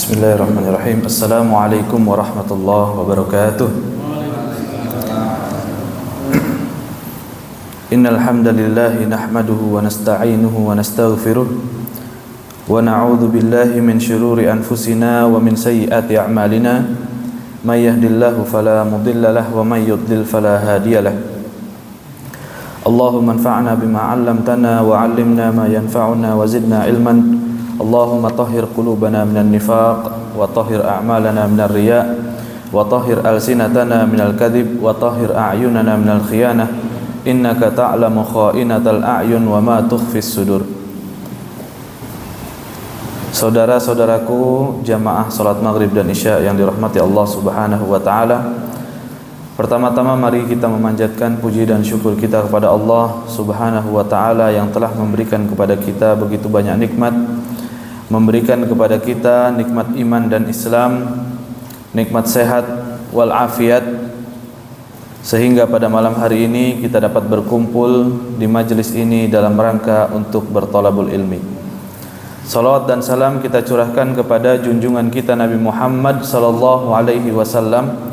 Bismillahirrahmanirrahim. Assalamualaikum warahmatullahi wabarakatuh. Innal hamdalillah nahmaduhu wa nasta'inuhu wa nastaghfiruh wa na'udzu billahi min shururi anfusina wa min sayyiati a'malina. May yahdihillahu fala mudilla lahu wa may yudlil fala hadiya lahu. Allahumma anfa'na bima 'allamtana wa 'allimna ma yanfa'una wa zidna ilman. Allahumma tahhir qulubana minan nifaq wa tahhir a'malana minar riya wa tahhir alsinatana minal kadhib wa tahhir a'yunana minal khiyanah innaka ta'lamu kha'inatal a'yun wa ma tukhfis sudur. Saudara-saudaraku jamaah salat maghrib dan isya yang dirahmati Allah Subhanahu wa taala. Pertama-tama mari kita memanjatkan puji dan syukur kita kepada Allah Subhanahu wa taala yang telah memberikan kepada kita begitu banyak nikmat, memberikan kepada kita nikmat iman dan Islam, nikmat sehat wal afiat, sehingga pada malam hari ini kita dapat berkumpul di majelis ini dalam rangka untuk bertolabul ilmi. Salawat dan salam kita curahkan kepada junjungan kita Nabi Muhammad sallallahu alaihi wasallam,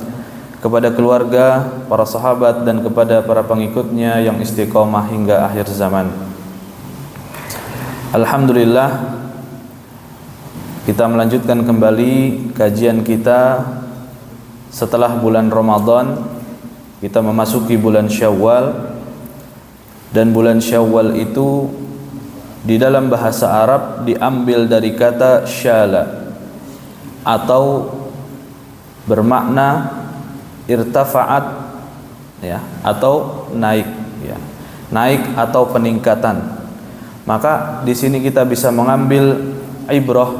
kepada keluarga, para sahabat dan kepada para pengikutnya yang istiqomah hingga akhir zaman. Alhamdulillah, kita melanjutkan kembali kajian kita setelah bulan Ramadan. Kita memasuki bulan Syawal, dan bulan Syawal itu di dalam bahasa Arab diambil dari kata syala atau bermakna irtafa'at, ya, atau naik, ya, naik atau peningkatan. Maka di sini kita bisa mengambil ibrah,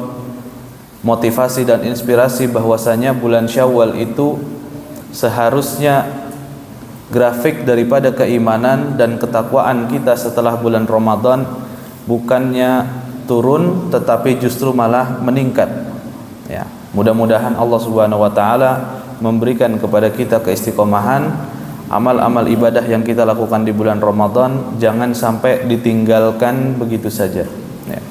motivasi dan inspirasi bahwasanya bulan Syawal itu seharusnya grafik daripada keimanan dan ketakwaan kita setelah bulan Ramadan bukannya turun tetapi justru malah meningkat. Ya, mudah-mudahan Allah Subhanahu wa taala memberikan kepada kita keistiqomahan, amal-amal ibadah yang kita lakukan di bulan Ramadan jangan sampai ditinggalkan begitu saja. Ya.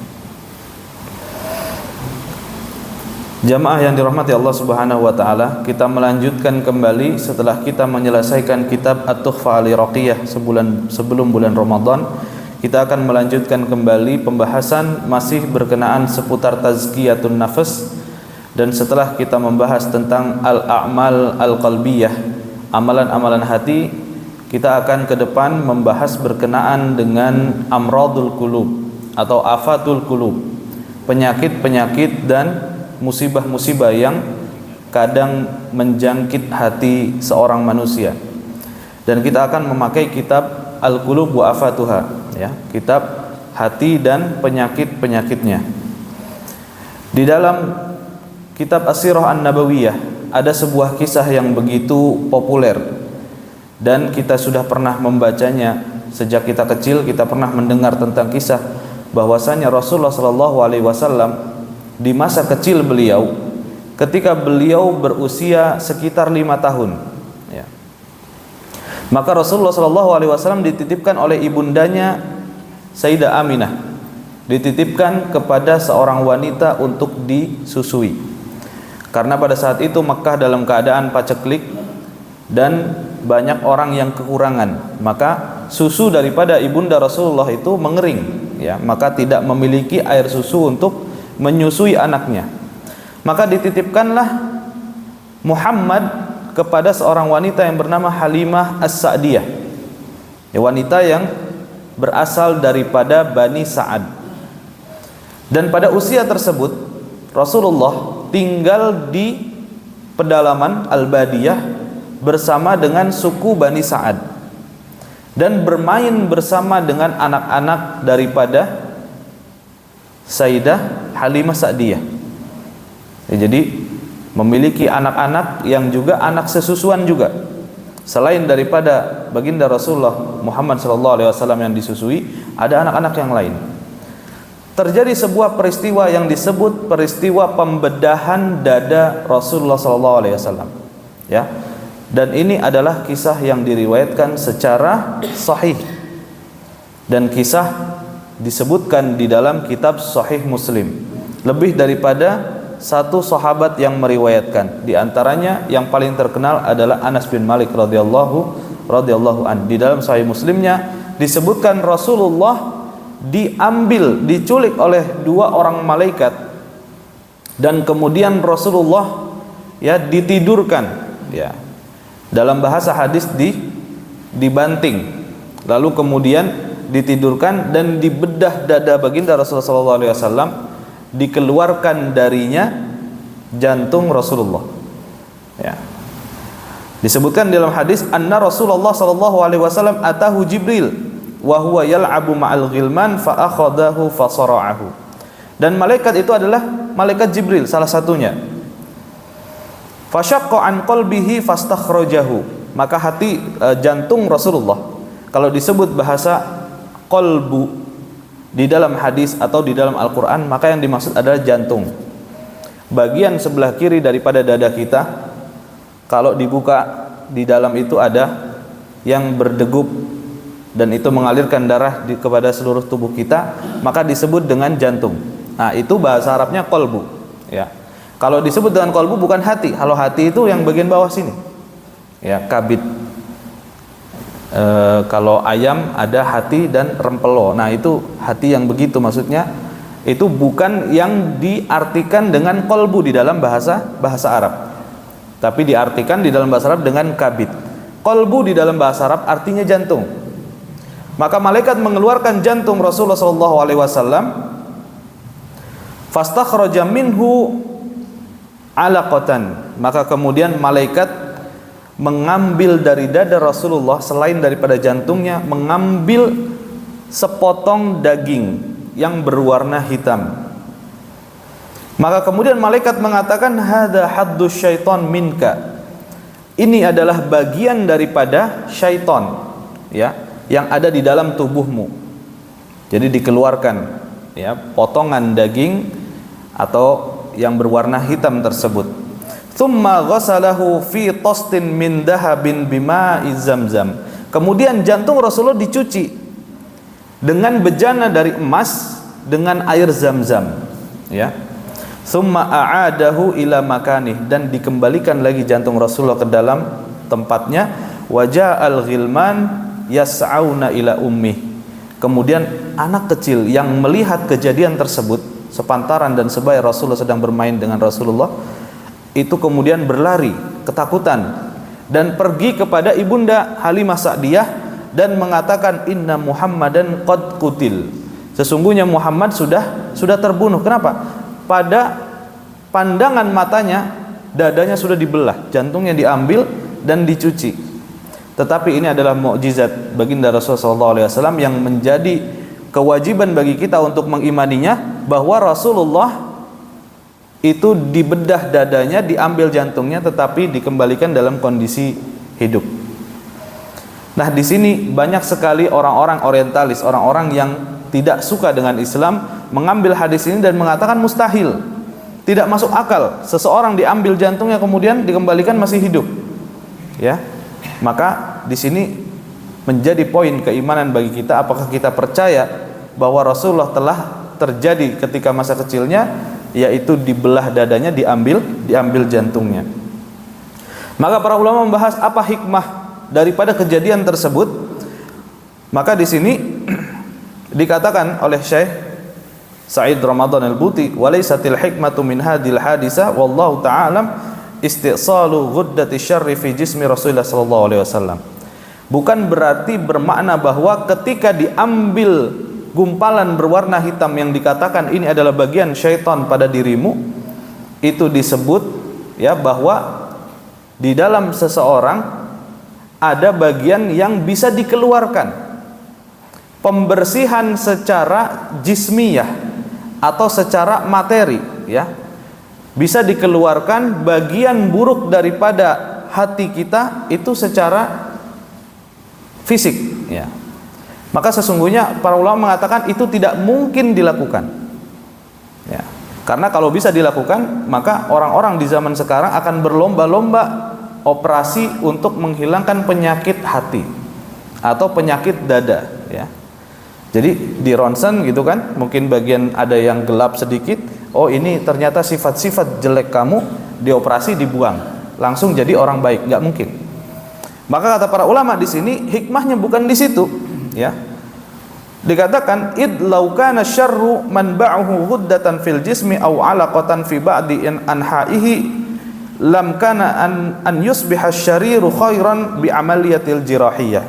Jamaah yang dirahmati Allah Subhanahu wa taala, kita melanjutkan kembali setelah kita menyelesaikan kitab At-Tuhfah al-Iraqiyah sebelum bulan Ramadan. Kita akan melanjutkan kembali pembahasan masih berkenaan seputar tazkiyatun nafas, dan setelah kita membahas tentang al-a'mal al-qalbiyah, amalan-amalan hati, kita akan ke depan membahas berkenaan dengan amradul qulub atau afatul qulub, penyakit-penyakit dan musibah-musibah yang kadang menjangkit hati seorang manusia. Dan kita akan memakai kitab Al-Qulub wa Afatuha, ya, kitab hati dan penyakit-penyakitnya. Di dalam kitab As-Sirah An-Nabawiyah ada sebuah kisah yang begitu populer dan kita sudah pernah membacanya sejak kita kecil. Kita pernah mendengar tentang kisah bahwasanya Rasulullah sallallahu alaihi wasallam di masa kecil beliau, ketika beliau berusia sekitar 5 tahun, ya, maka Rasulullah SAW dititipkan oleh ibundanya Sayyidah Aminah, dititipkan kepada seorang wanita untuk disusui, karena pada saat itu Mekah dalam keadaan paceklik dan banyak orang yang kekurangan. Maka susu daripada ibunda Rasulullah itu mengering, ya, maka tidak memiliki air susu untuk menyusui anaknya. Maka dititipkanlah Muhammad kepada seorang wanita yang bernama Halimah As-Sa'diyah, ya, wanita yang berasal daripada Bani Sa'ad. Dan pada usia tersebut Rasulullah tinggal di pedalaman Al-Badiyah bersama dengan suku Bani Sa'ad dan bermain bersama dengan anak-anak daripada Sayyidah Halimah Sa'diyah, ya, jadi memiliki anak-anak yang juga anak sesusuan juga. Selain daripada baginda Rasulullah Muhammad SAW yang disusui, ada anak-anak yang lain. Terjadi sebuah peristiwa yang disebut peristiwa pembedahan dada Rasulullah SAW, ya, dan ini adalah kisah yang diriwayatkan secara sahih dan kisah disebutkan di dalam kitab Sahih Muslim. Lebih daripada satu sahabat yang meriwayatkan. Di antaranya yang paling terkenal adalah Anas bin Malik radhiyallahu an. Di dalam Sahih Muslimnya disebutkan Rasulullah diculik oleh dua orang malaikat, dan kemudian Rasulullah ditidurkan, dalam bahasa hadis dibanting, lalu kemudian ditidurkan dan dibedah dada baginda Rasulullah SAW, dikeluarkan darinya jantung Rasulullah. Disebutkan dalam hadis, anna Rasulullah SAW atahu Jibril wa huwa yal'abu ma'al ghilman fa akhadahu fa sara'ahu. Dan malaikat itu adalah malaikat Jibril salah satunya. Fashaqqa an qalbihi fastakhrajahu. Maka jantung Rasulullah, kalau disebut bahasa qalbu di dalam hadis atau di dalam Al-Qur'an, maka yang dimaksud adalah jantung. Bagian sebelah kiri daripada dada kita, kalau dibuka, di dalam itu ada yang berdegup dan itu mengalirkan darah kepada seluruh tubuh kita, maka disebut dengan jantung. Nah, itu bahasa Arabnya qalbu, Kalau disebut dengan qalbu bukan hati. Kalau hati itu yang bagian bawah sini, kabid. Kalau ayam ada hati dan rempelo. Nah, itu hati yang begitu maksudnya. Itu bukan yang diartikan dengan qalbu di dalam bahasa Arab, tapi diartikan di dalam bahasa Arab dengan kabid. Qalbu di dalam bahasa Arab artinya jantung. Maka malaikat mengeluarkan jantung Rasulullah SAW. Fastakhraja minhu alaqatan. Maka kemudian malaikat mengambil dari dada Rasulullah, selain daripada jantungnya, mengambil sepotong daging yang berwarna hitam. Maka kemudian malaikat mengatakan, hadza haddus syaitan minka. Ini adalah bagian daripada syaitan, yang ada di dalam tubuhmu. Jadi dikeluarkan, potongan daging atau yang berwarna hitam tersebut. Tsumma ghasalahu fi tastin min dahabin bima'i zamzam. Kemudian jantung Rasulullah dicuci dengan bejana dari emas dengan air Zamzam, Tsumma a'adahu ila makanih, dan dikembalikan lagi jantung Rasulullah ke dalam tempatnya. Waja'al ghilman yas'auna ila ummih. Kemudian anak kecil yang melihat kejadian tersebut, sepantaran dan sebaya Rasulullah sedang bermain dengan Rasulullah, itu kemudian berlari ketakutan dan pergi kepada ibunda Halimah Sa'diyah dan mengatakan, inna Muhammadan qad qutil. Sesungguhnya Muhammad sudah terbunuh. Kenapa? Pada pandangan matanya, dadanya sudah dibelah, jantungnya diambil dan dicuci. Tetapi ini adalah mukjizat baginda Rasulullah SAW yang menjadi kewajiban bagi kita untuk mengimaninya, bahwa Rasulullah itu dibedah dadanya, diambil jantungnya, tetapi dikembalikan dalam kondisi hidup. Nah, di sini banyak sekali orang-orang orientalis, orang-orang yang tidak suka dengan Islam, mengambil hadis ini dan mengatakan mustahil, tidak masuk akal seseorang diambil jantungnya kemudian dikembalikan masih hidup. Maka di sini menjadi poin keimanan bagi kita, apakah kita percaya bahwa Rasulullah telah terjadi ketika masa kecilnya, yaitu dibelah dadanya, diambil jantungnya. Maka para ulama membahas apa hikmah daripada kejadian tersebut. Maka di sini dikatakan oleh Syekh Sa'id Ramadan Al-Buti, walaysatil hikmatu min hadhil hadisah wallahu ta'ala istisalu ghuddati syarri fi jismi Rasulullah sallallahu alaihi wasallam. Bukan berarti bermakna bahwa ketika diambil gumpalan berwarna hitam yang dikatakan ini adalah bagian syaitan pada dirimu, itu disebut bahwa di dalam seseorang ada bagian yang bisa dikeluarkan, pembersihan secara jismiyah atau secara materi, bisa dikeluarkan bagian buruk daripada hati kita itu secara fisik, Maka sesungguhnya para ulama mengatakan itu tidak mungkin dilakukan, karena kalau bisa dilakukan, maka orang-orang di zaman sekarang akan berlomba-lomba operasi untuk menghilangkan penyakit hati atau penyakit dada, Jadi di ronsen gitu kan, mungkin bagian ada yang gelap sedikit, Oh, ini ternyata sifat-sifat jelek kamu, dioperasi, dibuang, langsung jadi orang baik, nggak mungkin. Maka kata para ulama di sini hikmahnya bukan di situ, ya. Dikatakan id law kana syarru manba'uhu ghuddatan fil jismi aw 'alaqatan fi ba'di anha'ihi lam kana an yusbiha syariru khairan bi amaliyatil jirahiyah.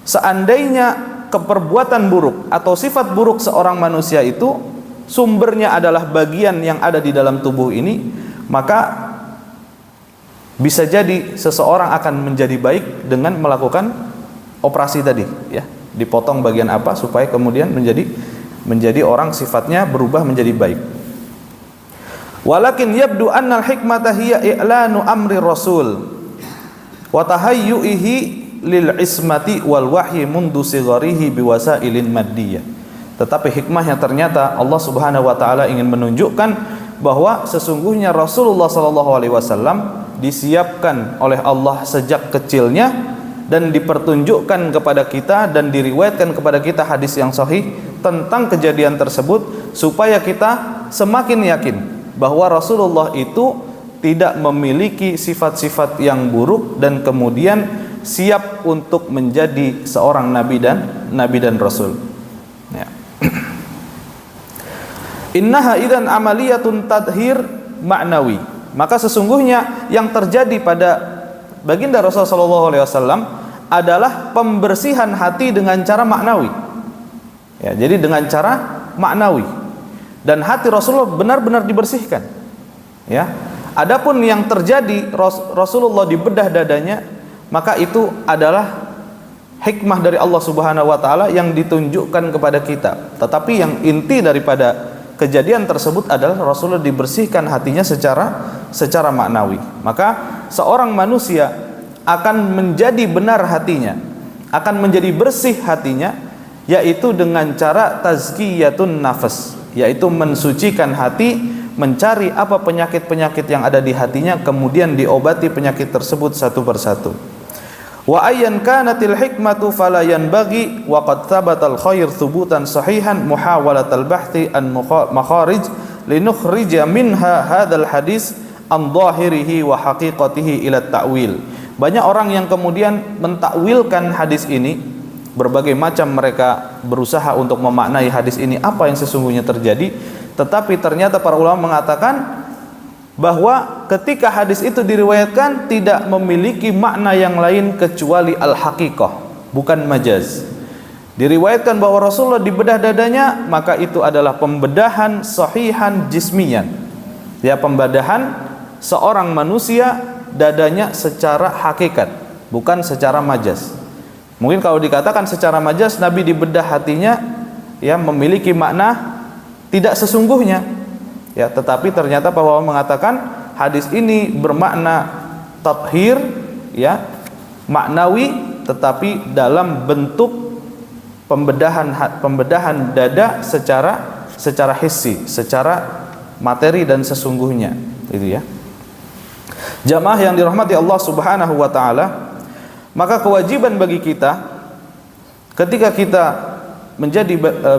Seandainya keperbuatan buruk atau sifat buruk seorang manusia itu sumbernya adalah bagian yang ada di dalam tubuh ini, maka bisa jadi seseorang akan menjadi baik dengan melakukan operasi tadi, ya, dipotong bagian apa supaya kemudian menjadi orang sifatnya berubah menjadi baik. Walakin yabdu annal hikmata hiya i'lanu amri rasul wa tahayyu'ihi lil ismati wal wahyi mundu sigharihi biwasailin maddiyah. Tetapi hikmahnya ternyata Allah Subhanahu wa taala ingin menunjukkan bahwa sesungguhnya Rasulullah sallallahu alaihi wasallam disiapkan oleh Allah sejak kecilnya dan dipertunjukkan kepada kita dan diriwayatkan kepada kita hadis yang sahih tentang kejadian tersebut supaya kita semakin yakin bahwa Rasulullah itu tidak memiliki sifat-sifat yang buruk dan kemudian siap untuk menjadi seorang nabi dan rasul. Ya. Innaha idzan amaliyatun tadhir ma'nawi. Maka sesungguhnya yang terjadi pada baginda Rasulullah sallallahu alaihi wasallam adalah pembersihan hati dengan cara maknawi. Ya, jadi dengan cara maknawi. Dan hati Rasulullah benar-benar dibersihkan. Ya. Adapun yang terjadi Rasulullah dibedah dadanya, maka itu adalah hikmah dari Allah Subhanahu wa taala yang ditunjukkan kepada kita. Tetapi yang inti daripada kejadian tersebut adalah Rasulullah dibersihkan hatinya secara maknawi. Maka seorang manusia akan menjadi benar hatinya, akan menjadi bersih hatinya, yaitu dengan cara tazkiyatun nafas, yaitu mensucikan hati, mencari apa penyakit-penyakit yang ada di hatinya, kemudian diobati penyakit tersebut satu persatu. Wa ayyan kanatil hikmatu fala yanbaghi wa qad thabatal khair thubutan sahihan muhawalatal bahthi an makharij linukhrija minha hadzal hadis an dhahirihi wa haqiqatihi ila ta'wil. Banyak orang yang kemudian mentakwilkan hadis ini, berbagai macam mereka berusaha untuk memaknai hadis ini apa yang sesungguhnya terjadi, tetapi ternyata para ulama mengatakan bahwa ketika hadis itu diriwayatkan tidak memiliki makna yang lain kecuali al-haqiqah, bukan majaz. Diriwayatkan bahwa Rasulullah dibedah dadanya, maka itu adalah pembedahan sahihan jismiyan, ya, pembedahan seorang manusia dadanya secara hakikat, bukan secara majaz. Mungkin kalau dikatakan secara majaz Nabi dibedah hatinya, ya, memiliki makna tidak sesungguhnya. Ya, tetapi ternyata para ulama mengatakan hadis ini bermakna tathir, ya, maknawi, tetapi dalam bentuk pembedahan dada secara hissi, secara materi dan sesungguhnya, itu ya. Jamaah yang dirahmati Allah Subhanahu wa taala, maka kewajiban bagi kita ketika kita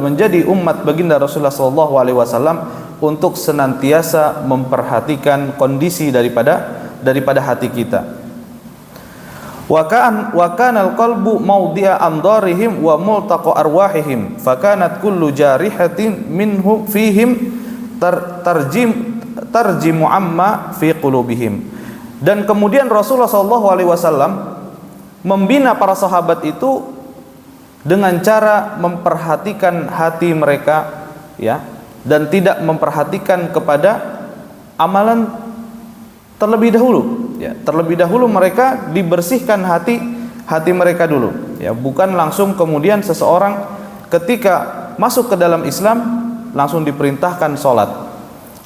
menjadi umat baginda Rasulullah sallallahu alaihi wasallam untuk senantiasa memperhatikan kondisi daripada hati kita. Wa kana al-qalbu mawdi'a amdarihim wa multaqa arwahihim fakanat kullu jarihatin minhu fihim tarjimu amma fi qulubihim. Dan kemudian Rasulullah sallallahu alaihi wasallam membina para sahabat itu dengan cara memperhatikan hati mereka, ya, dan tidak memperhatikan kepada amalan terlebih dahulu, ya. Terlebih dahulu mereka dibersihkan hati mereka dulu, ya, bukan langsung kemudian seseorang ketika masuk ke dalam Islam langsung diperintahkan sholat,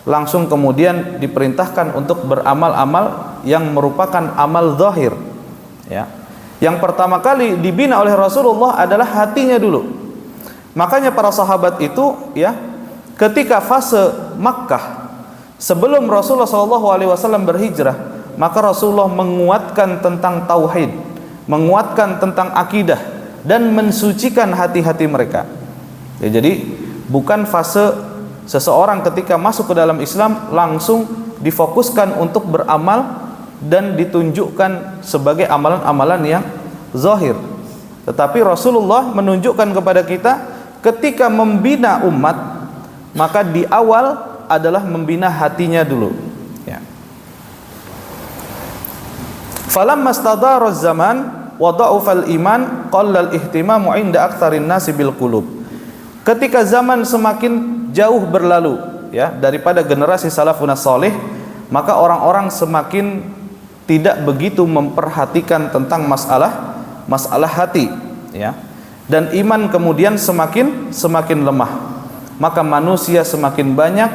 langsung kemudian diperintahkan untuk beramal-amal yang merupakan amal zahir, ya. Yang pertama kali dibina oleh Rasulullah adalah hatinya dulu. Makanya para sahabat itu, ya, ketika fase Makkah sebelum Rasulullah SAW berhijrah, maka Rasulullah menguatkan tentang tauhid, menguatkan tentang akidah, dan mensucikan hati-hati mereka. Ya, jadi bukan fase seseorang ketika masuk ke dalam Islam langsung difokuskan untuk beramal dan ditunjukkan sebagai amalan-amalan yang zahir. Tetapi Rasulullah menunjukkan kepada kita ketika membina umat, maka di awal adalah membina hatinya dulu, ya. Falamma istadara zaman wa dha'ufal iman qallal ihtimamu 'inda aktsarin nasi bil qulub. Ketika zaman semakin jauh berlalu, ya, daripada generasi salafun salih, maka orang-orang semakin tidak begitu memperhatikan tentang masalah hati, ya. Dan iman kemudian semakin lemah. Maka manusia semakin banyak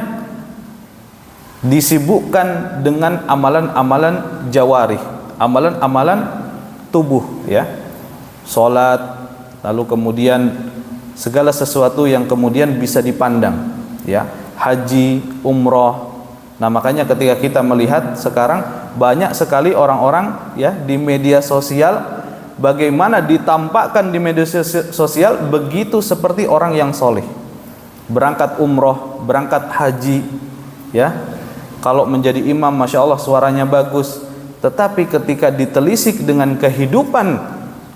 disibukkan dengan amalan-amalan jawarih, amalan-amalan tubuh, ya. Salat, lalu kemudian segala sesuatu yang kemudian bisa dipandang, ya. Haji, umroh. Nah, makanya ketika kita melihat sekarang banyak sekali orang-orang, ya, di media sosial, bagaimana ditampakkan di media sosial begitu seperti orang yang soleh, berangkat umroh, berangkat haji, ya. Kalau menjadi imam, masya Allah suaranya bagus, tetapi ketika ditelisik dengan kehidupan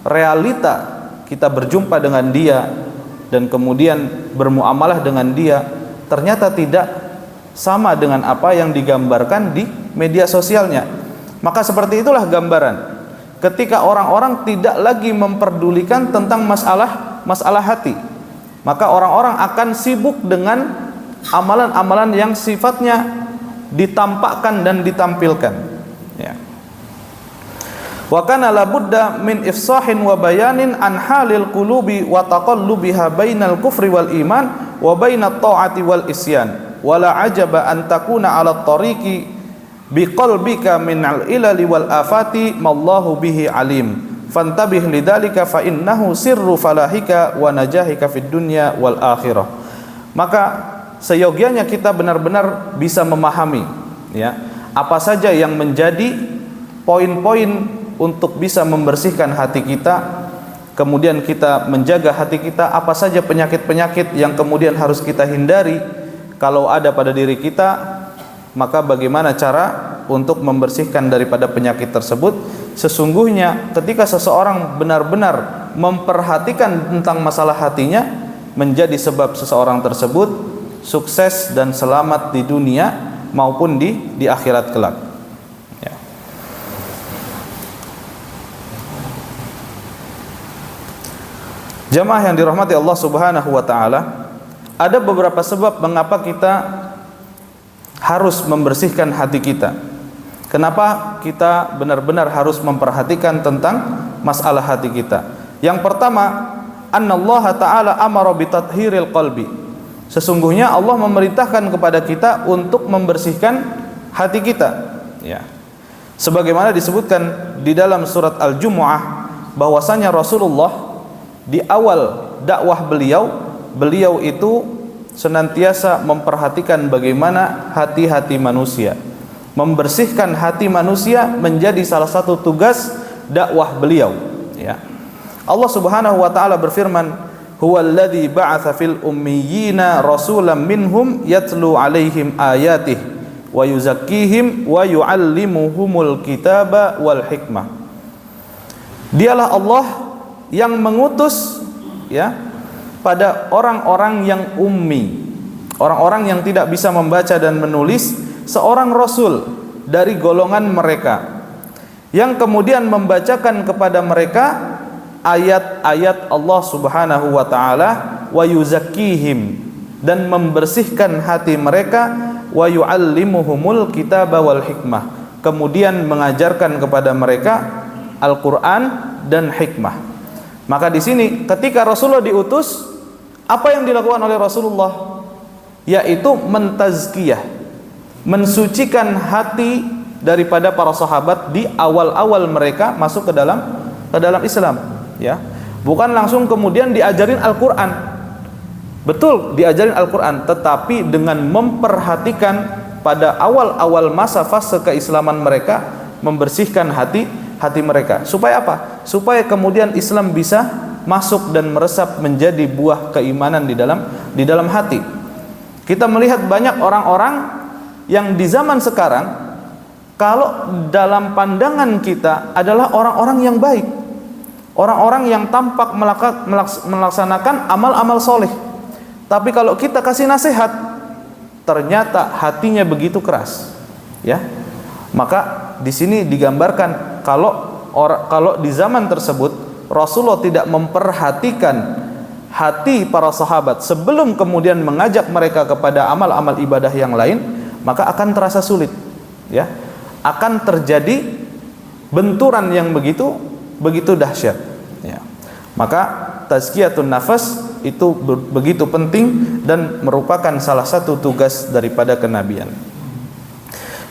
realita, kita berjumpa dengan dia dan kemudian bermuamalah dengan dia, ternyata tidak sama dengan apa yang digambarkan di media sosialnya. Maka seperti itulah gambaran ketika orang-orang tidak lagi memperdulikan tentang masalah hati, maka orang-orang akan sibuk dengan amalan-amalan yang sifatnya ditampakkan dan ditampilkan, ya. Wa kana la budda min ifsahin wa bayanin an halil qulubi wa taqallubiha bainal kufri wal iman wa bainat ta'ati wal isyan. Wala ajaba an takuna ala tariqi biqalbika min al-ilali wal afati mallahu bihi alim fantabih lidzalika fa innahu sirru falahika wa najahika fid dunya wal akhirah. Maka seyogianya kita benar-benar bisa memahami, ya, apa saja yang menjadi poin-poin untuk bisa membersihkan hati kita, kemudian kita menjaga hati kita, apa saja penyakit-penyakit yang kemudian harus kita hindari kalau ada pada diri kita, maka bagaimana cara untuk membersihkan daripada penyakit tersebut. Sesungguhnya ketika seseorang benar-benar memperhatikan tentang masalah hatinya, menjadi sebab seseorang tersebut sukses dan selamat di dunia maupun di akhirat kelak, ya. Jamaah yang dirahmati Allah Subhanahu wa taala, ada beberapa sebab mengapa kita harus membersihkan hati kita. Kenapa kita benar-benar harus memperhatikan tentang masalah hati kita? Yang pertama, annallaha ta'ala amara bitathhiril qalbi. Sesungguhnya Allah memerintahkan kepada kita untuk membersihkan hati kita, ya. Sebagaimana disebutkan di dalam surat Al-Jumu'ah bahwasanya Rasulullah di awal dakwah beliau itu senantiasa memperhatikan bagaimana hati-hati manusia. Membersihkan hati manusia menjadi salah satu tugas dakwah beliau, ya. Allah Subhanahu wa taala berfirman, "Huwallazi ba'atsa fil ummiyina rasulan minhum yatlu 'alaihim ayatihi wa yuzakkihim wa yu'allimuhumul kitaba wal hikmah." Dialah Allah yang mengutus, ya, pada orang-orang yang ummi, orang-orang yang tidak bisa membaca dan menulis, seorang rasul dari golongan mereka yang kemudian membacakan kepada mereka ayat-ayat Allah Subhanahu wa taala, wa yuzakkihim, dan membersihkan hati mereka, wa yu'allimuhumul kitaba wal hikmah, kemudian mengajarkan kepada mereka Al-Qur'an dan hikmah. Maka di sini ketika Rasulullah diutus, apa yang dilakukan oleh Rasulullah? Yaitu mentazkiyah, mensucikan hati daripada para sahabat di awal-awal mereka masuk ke dalam Islam, ya. Bukan langsung kemudian diajarin Al-Qur'an. Betul, diajarin Al-Qur'an, tetapi dengan memperhatikan pada awal-awal masa fase keislaman mereka, membersihkan hati mereka. Supaya apa? Supaya kemudian Islam bisa masuk dan meresap menjadi buah keimanan di dalam hati. Kita melihat banyak orang-orang yang di zaman sekarang, kalau dalam pandangan kita adalah orang-orang yang baik, orang-orang yang tampak melaksanakan amal-amal soleh. Tapi kalau kita kasih nasihat, ternyata hatinya begitu keras, ya. Maka di sini digambarkan kalau di zaman tersebut Rasulullah tidak memperhatikan hati para sahabat sebelum kemudian mengajak mereka kepada amal-amal ibadah yang lain, maka akan terasa sulit, ya. Akan terjadi benturan yang begitu dahsyat, ya. Maka tazkiyatun nafas itu begitu penting dan merupakan salah satu tugas daripada kenabian.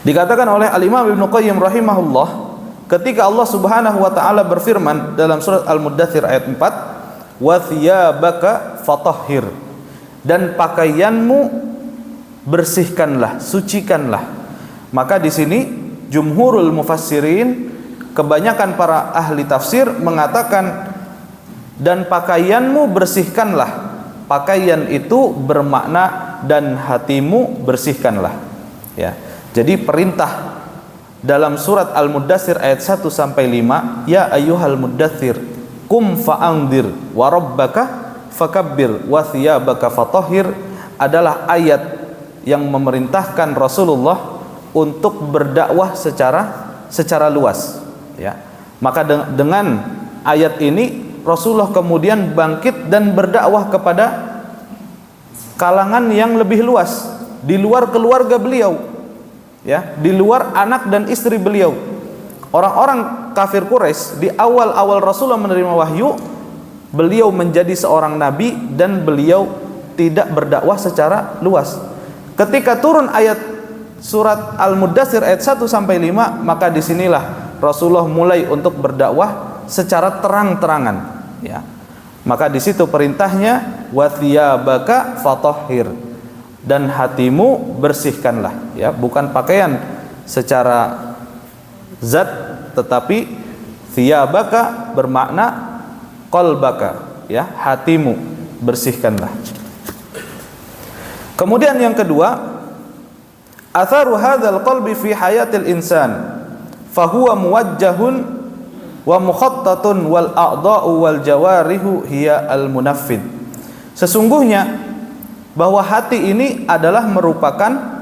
Dikatakan oleh Al-Imam Ibnu Qayyim rahimahullah, ketika Allah Subhanahu wa taala berfirman dalam surat Al-Muddatsir ayat 4, "Wa thiyabaka fatahhir," dan pakaianmu bersihkanlah, sucikanlah. Maka di sini jumhurul mufassirin, kebanyakan para ahli tafsir mengatakan, dan pakaianmu bersihkanlah. Pakaian itu bermakna dan hatimu bersihkanlah, ya. Jadi perintah dalam surat Al-Muddatsir ayat 1 sampai 5, ya ayyuhal muddatsir qum fa'anzir wa rabbaka fakabbir wa thiyabaka fatahhir, adalah ayat yang memerintahkan Rasulullah untuk berdakwah secara luas, ya. Maka dengan ayat ini Rasulullah kemudian bangkit dan berdakwah kepada kalangan yang lebih luas, di luar keluarga beliau, ya, di luar anak dan istri beliau. Orang-orang kafir Quraisy, di awal-awal Rasulullah menerima wahyu, beliau menjadi seorang nabi dan beliau tidak berdakwah secara luas. Ketika turun ayat surat Al-Muddatsir ayat 1 sampai 5, maka disinilah Rasulullah mulai untuk berdakwah secara terang-terangan, ya. Maka di situ perintahnya wa thiyabaka fatahhir, dan hatimu bersihkanlah, ya, bukan pakaian secara zat, tetapi thiyabaka bermakna qalbaka, ya, hatimu bersihkanlah. Kemudian yang kedua, atharu hadzal qalbi fi hayatil insan fahuwa muwajjahun wa mukhattatun wal a'dha'u wal jawarihu hiya al munaffid. Sesungguhnya bahwa hati ini adalah merupakan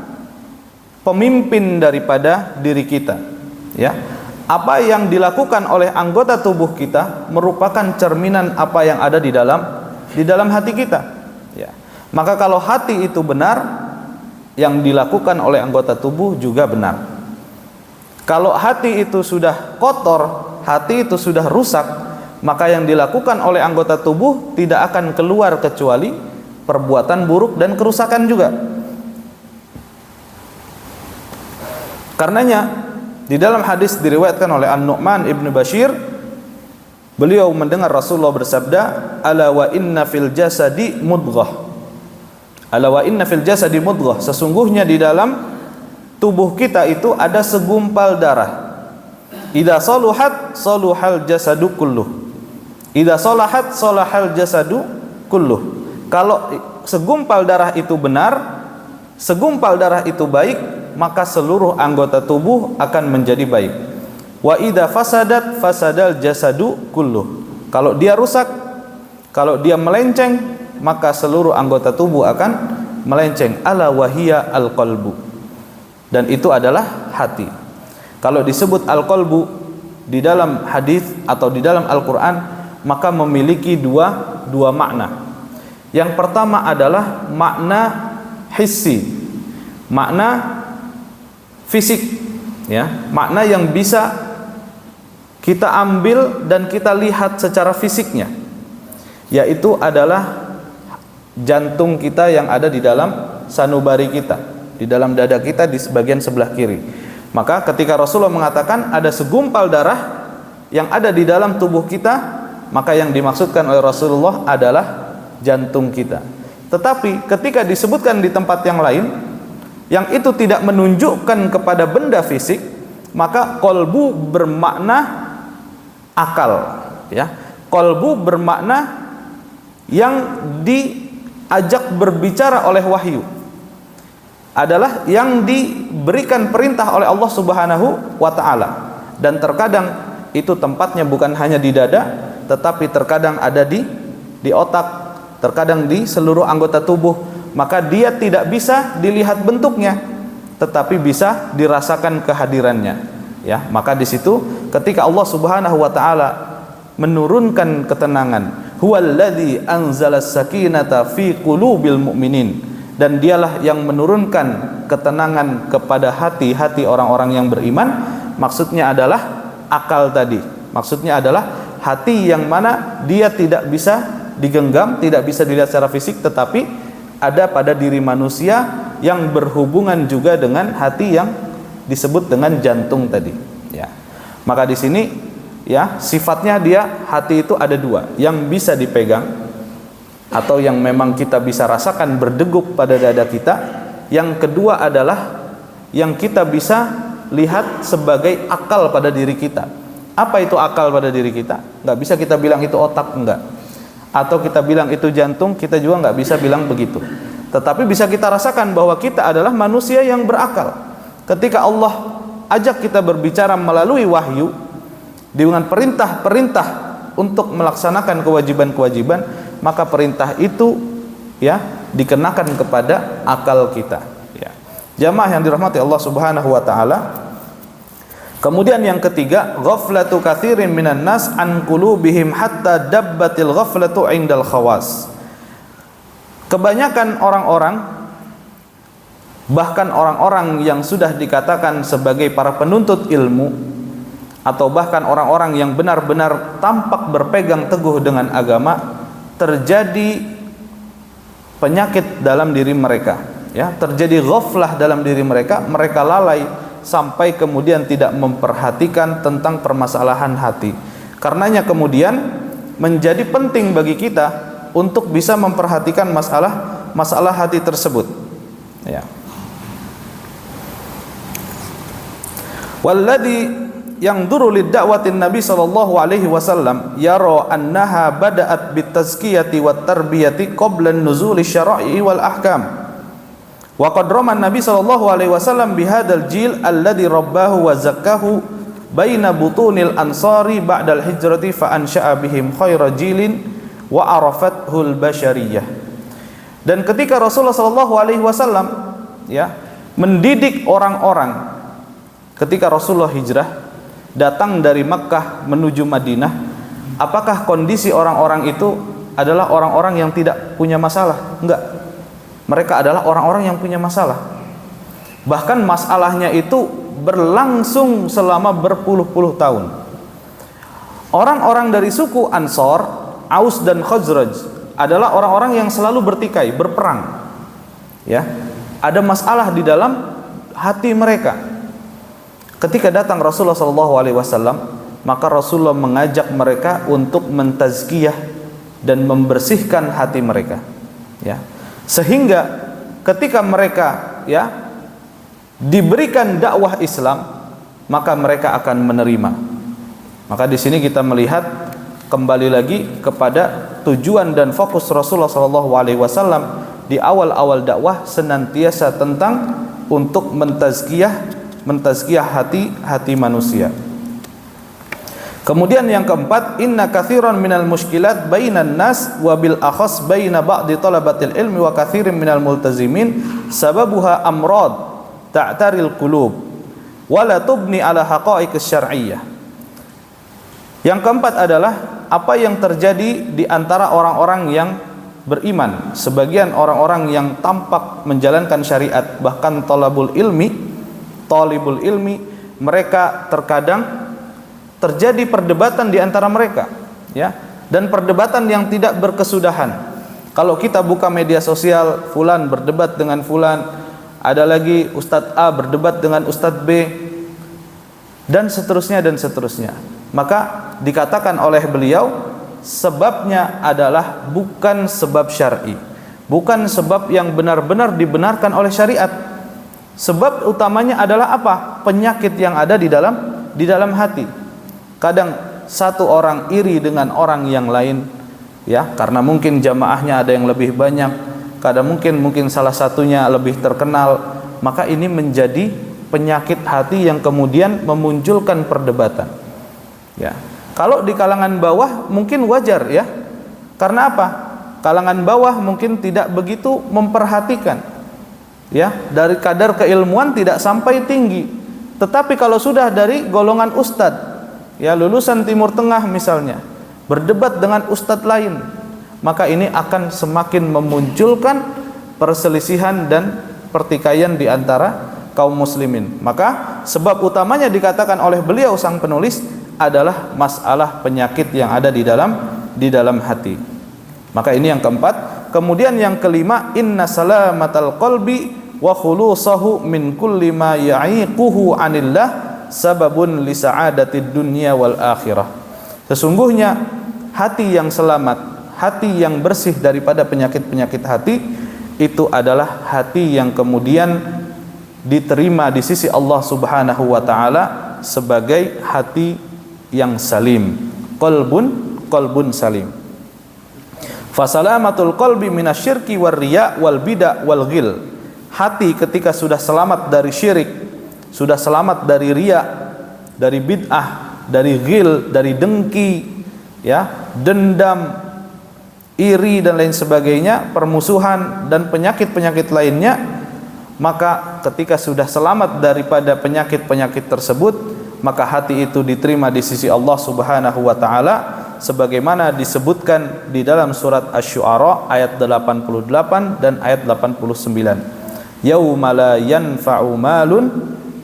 pemimpin daripada diri kita, ya. Apa yang dilakukan oleh anggota tubuh kita merupakan cerminan apa yang ada di dalam hati kita, ya. Maka kalau hati itu benar, yang dilakukan oleh anggota tubuh juga benar. Kalau hati itu sudah kotor, hati itu sudah rusak, maka yang dilakukan oleh anggota tubuh tidak akan keluar kecuali perbuatan buruk dan kerusakan juga. Karenanya di dalam hadis diriwayatkan oleh An-Nu'man ibn Bashir, beliau mendengar Rasulullah bersabda, ala wa inna fil jasadi mudghah, ala wa inna fil jasadi mudghah, sesungguhnya di dalam tubuh kita itu ada segumpal darah. Idza saluhat saluhal jasadu kulluh, idza salahat salahal jasadu kulluh. Kalau segumpal darah itu benar, segumpal darah itu baik, maka seluruh anggota tubuh akan menjadi baik. Wa idza fasadat fasadal jasadu kulluh. Kalau dia rusak, kalau dia melenceng, maka seluruh anggota tubuh akan melenceng. Ala wahiya al-qalbu, dan itu adalah hati. Kalau disebut al-qalbu di dalam hadis atau di dalam Al-Qur'an, maka memiliki dua makna. Yang pertama adalah makna hissi, makna fisik, ya, makna yang bisa kita ambil dan kita lihat secara fisiknya, yaitu adalah jantung kita yang ada di dalam sanubari kita, di dalam dada kita di bagian sebelah kiri. Maka ketika Rasulullah mengatakan ada segumpal darah yang ada di dalam tubuh kita, maka yang dimaksudkan oleh Rasulullah adalah jantung kita. Tetapi ketika disebutkan di tempat yang lain, yang itu tidak menunjukkan kepada benda fisik, maka qalbu bermakna akal, ya. Qalbu bermakna yang diajak berbicara oleh wahyu, adalah yang diberikan perintah oleh Allah Subhanahu wa taala, dan terkadang itu tempatnya bukan hanya di dada, tetapi terkadang ada di otak, terkadang di seluruh anggota tubuh. Maka dia tidak bisa dilihat bentuknya, tetapi bisa dirasakan kehadirannya, ya. Maka di situ ketika Allah Subhanahu wa taala menurunkan ketenangan, huwallazi anzalas sakinata fi qulubil mu'minin, dan dialah yang menurunkan ketenangan kepada hati-hati orang-orang yang beriman. Maksudnya adalah akal tadi, maksudnya adalah hati yang mana dia tidak bisa digenggam, tidak bisa dilihat secara fisik, tetapi ada pada diri manusia yang berhubungan juga dengan hati yang disebut dengan jantung tadi, ya. Maka di sini, ya, sifatnya dia hati itu ada dua, yang bisa dipegang atau yang memang kita bisa rasakan berdegup pada dada kita. Yang kedua adalah yang kita bisa lihat sebagai akal pada diri kita. Apa itu akal pada diri kita? Nggak bisa kita bilang itu otak, enggak. Atau kita bilang itu jantung, kita juga nggak bisa bilang begitu. Tetapi bisa kita rasakan bahwa kita adalah manusia yang berakal. Ketika Allah ajak kita berbicara melalui wahyu dengan perintah-perintah untuk melaksanakan kewajiban-kewajiban, maka perintah itu, ya, dikenakan kepada akal kita, ya. Jamaah yang dirahmati Allah Subhanahu wa taala. Kemudian yang ketiga, ghaflatu katsirin minan nas an qulubihim hatta dabbatil ghaflatu indal khawas. Kebanyakan orang-orang, bahkan orang-orang yang sudah dikatakan sebagai para penuntut ilmu, atau bahkan orang-orang yang benar-benar tampak berpegang teguh dengan agama, terjadi penyakit dalam diri mereka, ya, terjadi ghaflah dalam diri mereka. Mereka lalai sampai kemudian tidak memperhatikan tentang permasalahan hati. Karenanya kemudian menjadi penting bagi kita untuk bisa memperhatikan masalah hati tersebut, ya. Walladzi yang duru lid-da'watin Nabi sallallahu alaihi wasallam yara annaha bada'at bitazkiyati wat tarbiyati qabla an-nuzul asy-syara'i wal ahkam. Wa qad rama Nabi sallallahu alaihi wasallam bihadzal jil alladhi rabbahu wa zakkahu baina butunil ansari ba'dal hijrati fa ansha'a bihim khaira jilin wa arafathul basyariyah. Dan ketika Rasulullah sallallahu alaihi wasallam, ya, mendidik orang-orang ketika Rasulullah hijrah datang dari Makkah menuju Madinah, apakah kondisi orang-orang itu adalah orang-orang yang tidak punya masalah? Enggak. Mereka adalah orang-orang yang punya masalah. Bahkan masalahnya itu berlangsung selama berpuluh-puluh tahun. Orang-orang dari suku Ansor, Aus dan Khazraj adalah orang-orang yang selalu bertikai, berperang. Ya, ada masalah di dalam hati mereka. Ketika datang Rasulullah SAW, maka Rasulullah mengajak mereka untuk mentazkiyah dan membersihkan hati mereka, ya. Sehingga ketika mereka, ya, diberikan dakwah Islam, maka mereka akan menerima. Maka di sini kita melihat kembali lagi kepada tujuan dan fokus Rasulullah SAW di awal-awal dakwah senantiasa tentang untuk mentazkiyah hati manusia. Kemudian yang keempat, inna katsiran minal mushkilat bainan nas wa bil akhas baina ba'di talabatil ilmi wa katsirin minal multazimin sababuha amrad ta'taril qulub wa la tubni ala haqa'iqis syar'iyyah. Yang keempat adalah apa yang terjadi di antara orang-orang yang beriman. Sebagian orang-orang yang tampak menjalankan syariat, bahkan talibul ilmi, mereka terkadang terjadi perdebatan di antara mereka, ya, dan perdebatan yang tidak berkesudahan. Kalau kita buka media sosial, fulan berdebat dengan fulan, ada lagi Ustadz A berdebat dengan Ustadz B, dan seterusnya dan seterusnya. Maka dikatakan oleh beliau, sebabnya adalah bukan sebab syar'i, bukan sebab yang benar-benar dibenarkan oleh syariat. Sebab utamanya adalah apa? Penyakit yang ada di dalam hati. Kadang satu orang iri dengan orang yang lain, ya, karena mungkin jamaahnya ada yang lebih banyak, kadang mungkin salah satunya lebih terkenal maka ini menjadi penyakit hati yang kemudian memunculkan perdebatan. Ya. Kalau di kalangan bawah mungkin wajar ya. Karena apa? Kalangan bawah mungkin tidak begitu memperhatikan. Ya, dari kadar keilmuan tidak sampai tinggi. Tetapi kalau sudah dari golongan ustadz, ya lulusan Timur Tengah misalnya, berdebat dengan ustadz lain, maka ini akan semakin memunculkan perselisihan dan pertikaian di antara kaum muslimin. Maka sebab utamanya dikatakan oleh beliau sang penulis adalah masalah penyakit yang ada di dalam hati. Maka ini yang keempat. Kemudian yang kelima, inna salamatal qalbi wa khulusahu min kulli ma ya'iquhu 'anillah sababun li sa'adatid dunya wal akhirah. Sesungguhnya hati yang selamat, hati yang bersih daripada penyakit-penyakit hati itu adalah hati yang kemudian diterima di sisi Allah Subhanahu wa taala sebagai hati yang salim, qalbun salim. Fasalamatul qalbi minasyirki war riya wal bid'ah wal ghil. Hati ketika sudah selamat dari syirik, sudah selamat dari riya, dari bid'ah, dari ghil, dari dengki, ya, dendam, iri dan lain sebagainya, permusuhan dan penyakit-penyakit lainnya, maka ketika sudah selamat daripada penyakit-penyakit tersebut, maka hati itu diterima di sisi Allah Subhanahu wa taala sebagaimana disebutkan di dalam surat Asy-Syu'ara ayat 88 dan ayat 89. Yauma la yanfa'u malun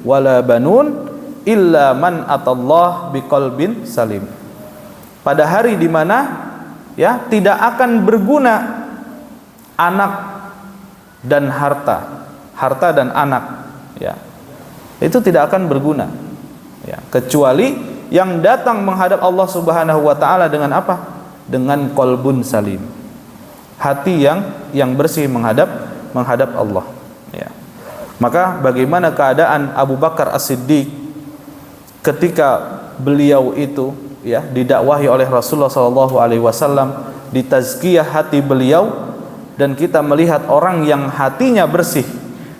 wala banun illa man atallah biqalbin salim. Pada hari di mana ya tidak akan berguna anak dan harta dan anak, ya. Itu tidak akan berguna. Ya, kecuali yang datang menghadap Allah Subhanahu wa taala dengan apa? Dengan qalbun salim. Hati yang bersih menghadap Allah, ya. Maka bagaimana keadaan Abu Bakar As-Siddiq ketika beliau itu ya didakwahi oleh Rasulullah sallallahu alaihi wasallam, ditazkiyah hati beliau, dan kita melihat orang yang hatinya bersih,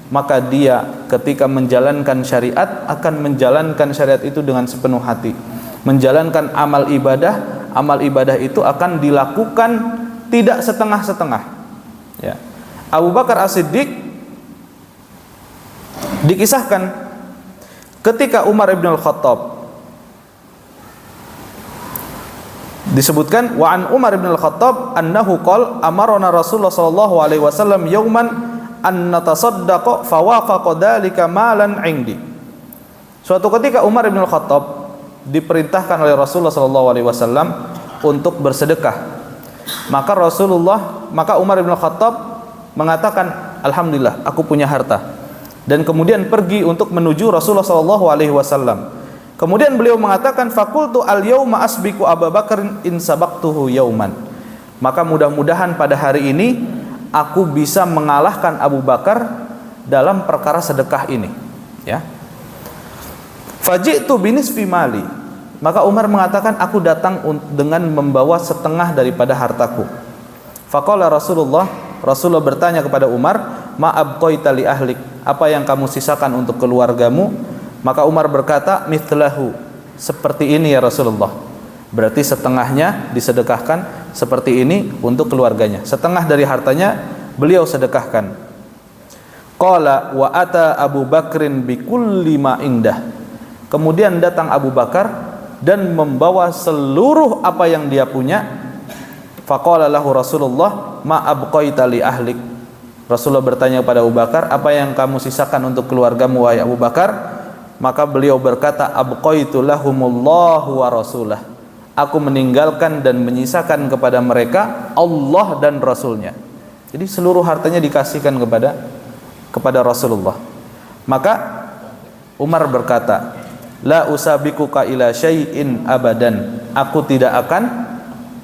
maka dia ketika menjalankan syariat akan menjalankan syariat itu dengan sepenuh hati. Menjalankan amal ibadah itu akan dilakukan tidak setengah-setengah. Ya. Abu Bakar As-Siddiq dikisahkan ketika Umar ibn al-Khattab, disebutkan wa an Umar ibn al-Khattab annahu qala amarna Rasulullah sallallahu alaihi wasallam yauman an natasaddaqa fawafaqa dzalika malan 'indi. Suatu ketika Umar bin Khattab diperintahkan oleh Rasulullah sallallahu alaihi wasallam untuk bersedekah. Maka Umar bin Khattab mengatakan, "Alhamdulillah, aku punya harta." Dan kemudian pergi untuk menuju Rasulullah sallallahu alaihi wasallam. Kemudian beliau mengatakan, "Faqultu al-yauma asbiqu Abu Bakar in sabaqtuhu yauman." Maka mudah-mudahan pada hari ini aku bisa mengalahkan Abu Bakar dalam perkara sedekah ini, ya. Faji'tu binisfi mali. Maka Umar mengatakan, aku datang dengan membawa setengah daripada hartaku. Faqala Rasulullah bertanya kepada Umar, ma abqaita li ahlik, apa yang kamu sisakan untuk keluargamu? Maka Umar berkata, mithlahu, seperti ini ya Rasulullah. Berarti setengahnya disedekahkan seperti ini untuk keluarganya. Setengah dari hartanya beliau sedekahkan. Qala wa ata Abu Bakrin bi kulli ma indah. Kemudian datang Abu Bakar dan membawa seluruh apa yang dia punya. Faqala lahu Rasulullah ma abqaita li ahlik. Rasulullah bertanya kepada Abu Bakar, apa yang kamu sisakan untuk keluargamu wahai Abu Bakar? Maka beliau berkata, abqaitu lahumullahu wa rasulah. Aku meninggalkan dan menyisakan kepada mereka Allah dan Rasulnya. Jadi seluruh hartanya dikasihkan kepada Rasulullah. Maka Umar berkata, la usabikuka ila syai'in abadan. Aku tidak akan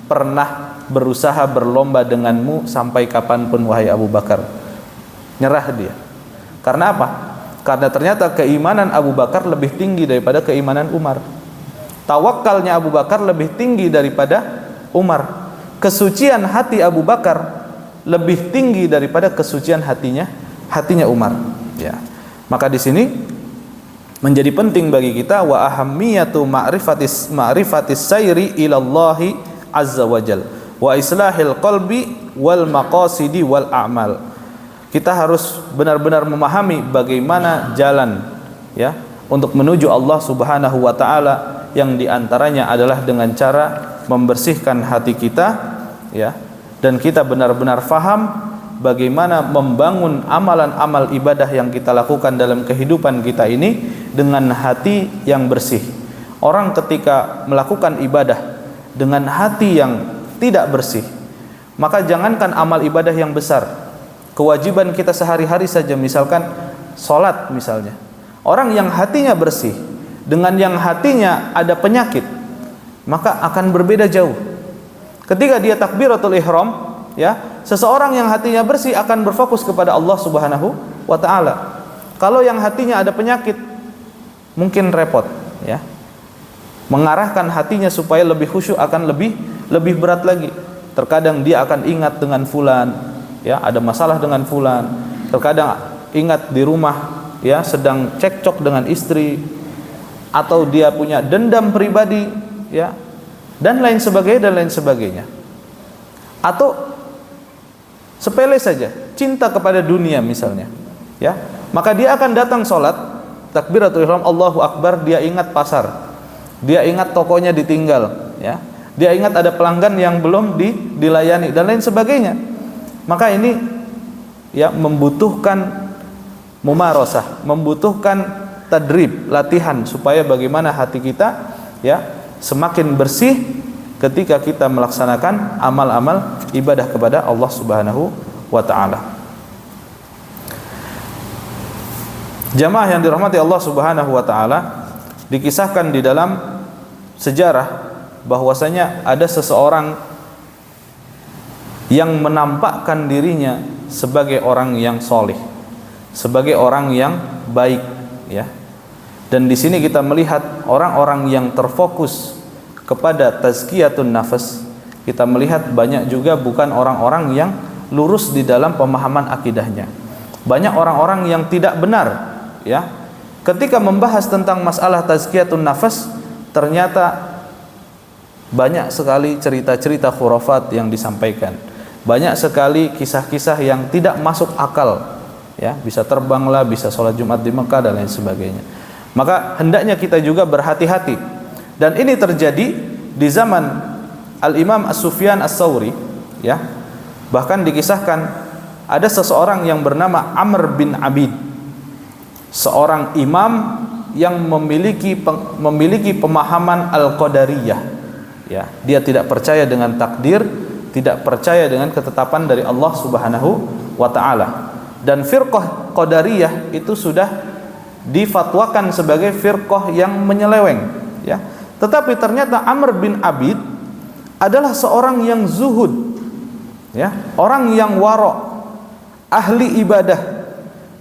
pernah berusaha berlomba denganmu sampai kapanpun wahai Abu Bakar. Nyerah dia. Karena apa? Karena ternyata keimanan Abu Bakar lebih tinggi daripada keimanan Umar. Tawakalnya Abu Bakar lebih tinggi daripada Umar. Kesucian hati Abu Bakar lebih tinggi daripada kesucian hatinya Umar. Ya. Maka di sini menjadi penting bagi kita wa ahammiyatu ma'rifatis sayri ilallahi azza wajal wa islahil qalbi wal maqasidi wal a'mal. Kita harus benar-benar memahami bagaimana jalan ya untuk menuju Allah Subhanahu wa taala, yang diantaranya adalah dengan cara membersihkan hati kita ya, dan kita benar-benar faham bagaimana membangun amalan-amal ibadah yang kita lakukan dalam kehidupan kita ini dengan hati yang bersih. Orang ketika melakukan ibadah dengan hati yang tidak bersih, maka jangankan amal ibadah yang besar, kewajiban kita sehari-hari saja, misalkan sholat misalnya, orang yang hatinya bersih dengan yang hatinya ada penyakit, maka akan berbeda jauh. Ketika dia takbiratul ihram ya, seseorang yang hatinya bersih akan berfokus kepada Allah Subhanahu wa taala. Kalau yang hatinya ada penyakit, mungkin repot ya. Mengarahkan hatinya supaya lebih khusyuk akan lebih berat lagi. Terkadang dia akan ingat dengan fulan ya, ada masalah dengan fulan. Terkadang ingat di rumah ya sedang cekcok dengan istri, atau dia punya dendam pribadi ya, dan lain sebagainya. Atau sepele saja, cinta kepada dunia misalnya ya, maka dia akan datang sholat takbiratul ihram Allahu akbar, dia ingat pasar, dia ingat tokonya ditinggal ya, dia ingat ada pelanggan yang belum dilayani dan lain sebagainya. Maka ini ya membutuhkan mumarasah, membutuhkan tadrib, latihan, supaya bagaimana hati kita ya semakin bersih ketika kita melaksanakan amal-amal ibadah kepada Allah Subhanahu wa taala. Jamaah yang dirahmati Allah Subhanahu wa taala, dikisahkan di dalam sejarah bahwasanya ada seseorang yang menampakkan dirinya sebagai orang yang soleh, sebagai orang yang baik ya. Dan di sini kita melihat orang-orang yang terfokus kepada tazkiyatun nafas. Kita melihat banyak juga bukan orang-orang yang lurus di dalam pemahaman akidahnya. Banyak orang-orang yang tidak benar ya. Ketika membahas tentang masalah tazkiyatun nafas, ternyata banyak sekali cerita-cerita khurafat yang disampaikan. Banyak sekali kisah-kisah yang tidak masuk akal ya, bisa terbanglah, bisa sholat Jumat di Mekah dan lain sebagainya. Maka hendaknya kita juga berhati-hati. Dan ini terjadi di zaman Al-Imam As-Sufyan As-Sawri ya. Bahkan dikisahkan ada seseorang yang bernama Amr bin Abid, seorang imam yang memiliki pemahaman Al-Qadariyah ya. Dia tidak percaya dengan takdir, tidak percaya dengan ketetapan dari Allah Subhanahu wa taala. Dan firqah Qadariyah itu sudah difatwakan sebagai firqah yang menyeleweng ya. Tetapi ternyata Amr bin Abid adalah seorang yang zuhud ya, orang yang wara', ahli ibadah,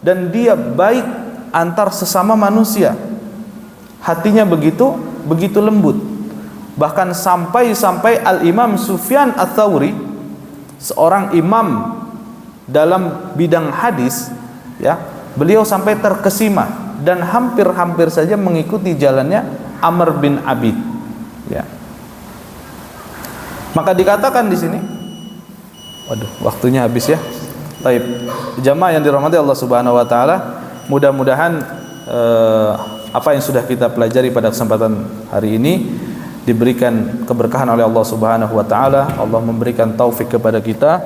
dan dia baik antar sesama manusia. Hatinya begitu lembut. Bahkan sampai Al-Imam Sufyan Ats-Tsauri, seorang imam dalam bidang hadis ya, beliau sampai terkesima dan hampir saja mengikuti jalannya Amr bin Abid ya. Maka dikatakan di sini, waduh, waktunya habis ya. Baik, jamaah yang dirahmati Allah Subhanahu wa taala, mudah-mudahan apa yang sudah kita pelajari pada kesempatan hari ini diberikan keberkahan oleh Allah Subhanahu wa taala. Allah memberikan taufik kepada kita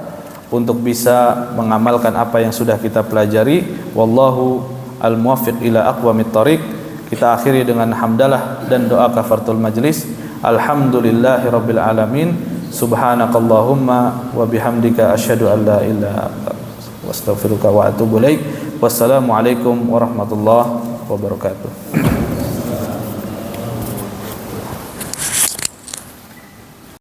untuk bisa mengamalkan apa yang sudah kita pelajari. Wallahu al-muwaffiq ila aqwamit thoriq. Kita akhiri dengan hamdalah dan doa kafaratul majlis. Alhamdulillahirabbil alamin. Subhanakallahumma wa bihamdika asyhadu an la ilaha illa anta astaghfiruka wa atubu ilaik. Wassalamualaikum warahmatullahi wabarakatuh.